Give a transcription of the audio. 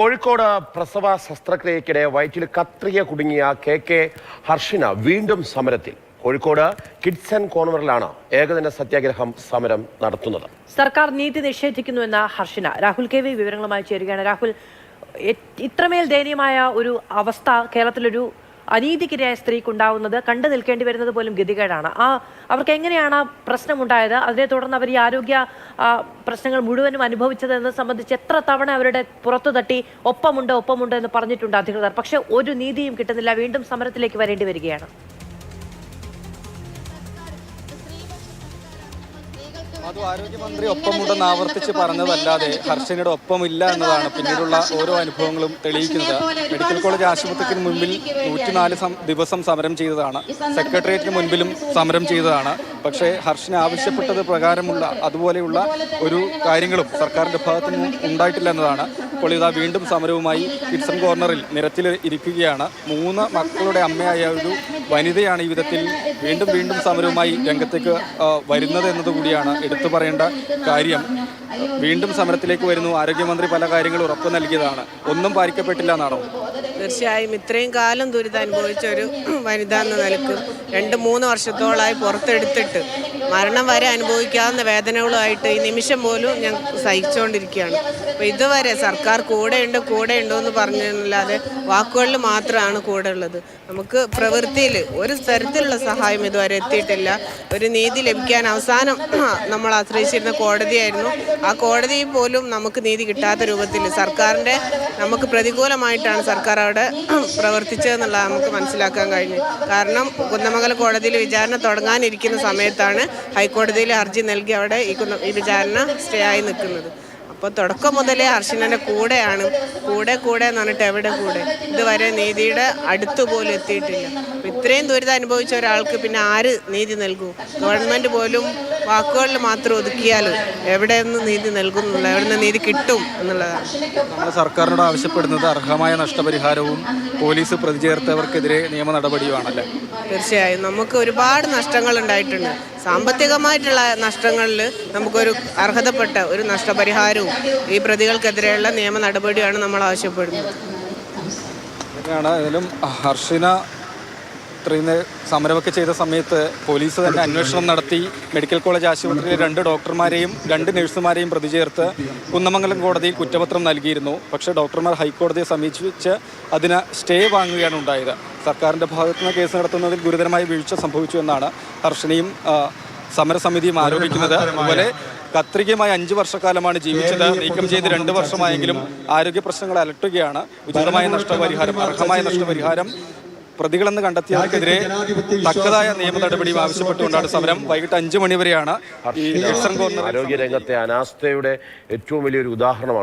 കോഴിക്കോട് പ്രസവ ശസ്ത്രക്രിയയ്ക്കിടെ വയറ്റിൽ കത്രിക കുടുങ്ങിയ കെ ഹർഷിന വീണ്ടും സമരത്തിൽ. കോഴിക്കോട് കിഡ്സ് ആൻഡ് കോർണറിലാണ് ഏകദിന സത്യാഗ്രഹം സമരം നടത്തുന്നത്. സർക്കാർ നീതി നിഷേധിക്കുന്നുവെന്ന ഹർഷിന. രാഹുൽ കെ വി വിവരങ്ങളുമായി ചേരുകയാണ്. രാഹുൽ, ഇത്രമേൽ ദയനീയമായ ഒരു അവസ്ഥ കേരളത്തിലൊരു അനീതിക്കിരയായ സ്ത്രീക്കുണ്ടാവുന്നത് കണ്ടു നിൽക്കേണ്ടി വരുന്നത് പോലും ഗതികേടാണ്. അവർക്ക് എങ്ങനെയാണ് ആ പ്രശ്നമുണ്ടായത്, അതിനെ തുടർന്ന് അവർ ഈ ആരോഗ്യ പ്രശ്നങ്ങൾ മുഴുവനും അനുഭവിച്ചതെന്ന് സംബന്ധിച്ച് എത്ര തവണ അവരുടെ പുറത്തു തട്ടി ഒപ്പമുണ്ട് എന്ന് പറഞ്ഞിട്ടുണ്ട് അധികൃതർ. പക്ഷെ ഒരു നീതിയും കിട്ടുന്നില്ല. വീണ്ടും സമരത്തിലേക്ക് വരേണ്ടി വരികയാണ്. അത് ആരോഗ്യമന്ത്രി ഒപ്പമുണ്ടെന്ന് ആവർത്തിച്ച് പറഞ്ഞതല്ലാതെ ഹർഷിനയുടെ ഒപ്പമില്ല എന്നതാണ് പിന്നീടുള്ള ഓരോ അനുഭവങ്ങളും തെളിയിക്കുന്നത്. മെഡിക്കൽ കോളേജ് ആശുപത്രിക്ക് മുൻപിൽ 104 ദിവസം സമരം ചെയ്തതാണ്. സെക്രട്ടേറിയറ്റിന് മുൻപിലും സമരം ചെയ്തതാണ്. പക്ഷേ ഹർഷിന് ആവശ്യപ്പെട്ടത് പ്രകാരമുള്ള അതുപോലെയുള്ള ഒരു കാര്യങ്ങളും സർക്കാരിൻ്റെ ഭാഗത്തു നിന്ന് ഉണ്ടായിട്ടില്ല എന്നതാണ്. ഇപ്പോൾ ഇതാ വീണ്ടും സമരവുമായി കിഡ്സ് ആൻഡ് കോർണറിൽ നിരത്തിൽ ഇരിക്കുകയാണ്. 3 മക്കളുടെ അമ്മയായ ഒരു വനിതയാണ് ഈ വിധത്തിൽ വീണ്ടും സമരവുമായി രംഗത്തേക്ക് വരുന്നത് എന്നതുകൂടിയാണ് എടുത്തു പറയേണ്ട കാര്യം. വീണ്ടും സമരത്തിലേക്ക് വരുന്നു. ആരോഗ്യമന്ത്രി പല കാര്യങ്ങളും ഉറപ്പ് നൽകിയതാണ്. ഒന്നും പാലിക്കപ്പെട്ടില്ല എന്നാണോ? തീർച്ചയായും ഇത്രയും കാലം ദുരിതം അനുഭവിച്ച ഒരു വനിത എന്ന നിലക്ക് 2-3 വർഷത്തോളമായി പുറത്തെടുത്തിട്ട് മരണം വരെ അനുഭവിക്കാവുന്ന വേദനകളുമായിട്ട് ഈ നിമിഷം പോലും ഞാൻ സഹിച്ചുകൊണ്ടിരിക്കുകയാണ്. അപ്പോൾ ഇതുവരെ സർക്കാർ കൂടെയുണ്ടോ എന്ന് പറഞ്ഞല്ലാതെ വാക്കുകളിൽ മാത്രമാണ് കൂടെ ഉള്ളത്. നമുക്ക് പ്രവൃത്തിയിൽ ഒരു തരത്തിലുള്ള സഹായം ഇതുവരെ എത്തിയിട്ടില്ല. ഒരു നീതി ലഭിക്കാൻ അവസാനം നമ്മൾ ആശ്രയിച്ചിരുന്ന കോടതിയായിരുന്നു. ആ കോടതിയിൽ പോലും നമുക്ക് നീതി കിട്ടാത്ത രൂപത്തിൽ സർക്കാരിൻ്റെ നമുക്ക് പ്രതികൂലമായിട്ടാണ് സർക്കാർ അവിടെ പ്രവർത്തിച്ചതെന്നുള്ളത് നമുക്ക് മനസ്സിലാക്കാൻ കഴിഞ്ഞു. കാരണം കുന്നമംഗലം കോടതിയിൽ വിചാരണ തുടങ്ങാനിരിക്കുന്ന സമയത്താണ് ഹൈക്കോടതിയിൽ ഹർജി നൽകി അവിടെ ഈ വിചാരണ സ്റ്റേ ആയി നിൽക്കുന്നത്. അപ്പോൾ തുടക്കം മുതലേ ഹർഷിനൻ്റെ കൂടെയാണ്. കൂടെ എന്ന് പറഞ്ഞിട്ട് എവിടെ കൂടെ? ഇതുവരെ നീതിയുടെ അടുത്തുപോലും എത്തിയിട്ടില്ല. ഇത്രയും ദുരിതം അനുഭവിച്ച ഒരാൾക്ക് പിന്നെ ആര് നീതി നൽകും? ഗവൺമെൻറ് പോലും വാക്കുകളിൽ മാത്രം ഒതുക്കിയാലും എവിടെ നിന്ന് നീതി നൽകുന്നില്ല, എവിടെ നിന്ന് നീതി കിട്ടും എന്നുള്ളതാണ്. നമ്മൾ സർക്കാരിനോട് ആവശ്യപ്പെടുന്നത് അർഹമായ നഷ്ടപരിഹാരവും പോലീസ് പ്രതി ചേർത്തവർക്കെതിരെ നിയമ നടപടിയുമാണല്ലേ? തീർച്ചയായും നമുക്ക് ഒരുപാട് നഷ്ടങ്ങൾ ഉണ്ടായിട്ടുണ്ട്. സാമ്പത്തികമായിട്ടുള്ള നഷ്ടങ്ങളിൽ നമുക്കൊരു അർഹതപ്പെട്ട ഒരു നഷ്ടപരിഹാരവും ഈ പ്രതികൾക്കെതിരെയുള്ള നിയമ നടപടിയാണ് നമ്മൾ ആവശ്യപ്പെടുന്നത്. ഇതിലും ഹർഷിന ഇത്രയും സമരമൊക്കെ ചെയ്ത സമയത്ത് പോലീസ് തന്നെ അന്വേഷണം നടത്തി മെഡിക്കൽ കോളേജ് ആശുപത്രിയിലെ 2 ഡോക്ടർമാരെയും 2 നഴ്സുമാരെയും പ്രതി ചേർത്ത് കുന്നമംഗലം കോടതിയിൽ കുറ്റപത്രം നൽകിയിരുന്നു. പക്ഷേ ഡോക്ടർമാർ ഹൈക്കോടതിയെ സമീപിച്ച് അതിന് സ്റ്റേ വാങ്ങുകയാണ് ഉണ്ടായത്. സർക്കാരിൻ്റെ ഭാഗത്തുനിന്ന് കേസ് നടത്തുന്നതിൽ ഗുരുതരമായ വീഴ്ച സംഭവിച്ചു എന്നാണ് ഹർഷിനയും സമരസമിതിയും ആരോപിക്കുന്നത്. അതുപോലെ കത്രികയുമായി 5 വർഷക്കാലമാണ് ജീവിച്ചത്. നീക്കം ചെയ്ത് 2 വർഷമായെങ്കിലും ആരോഗ്യ പ്രശ്നങ്ങൾ അലട്ടുകയാണ്. ഉചിതമായ നഷ്ടപരിഹാരം, അർഹമായ നഷ്ടപരിഹാരം പ്രതികളെന്ന് കണ്ടെത്തിയവർക്കെതിരെ തക്കതായ നിയമ നടപടിയും ആവശ്യപ്പെട്ടുകൊണ്ടാണ് സമരം. വൈകിട്ട് 5 മണി വരെയാണ്. ആരോഗ്യ രംഗത്തെ അനാസ്ഥയുടെ ഏറ്റവും വലിയൊരു ഉദാഹരണമാണ്.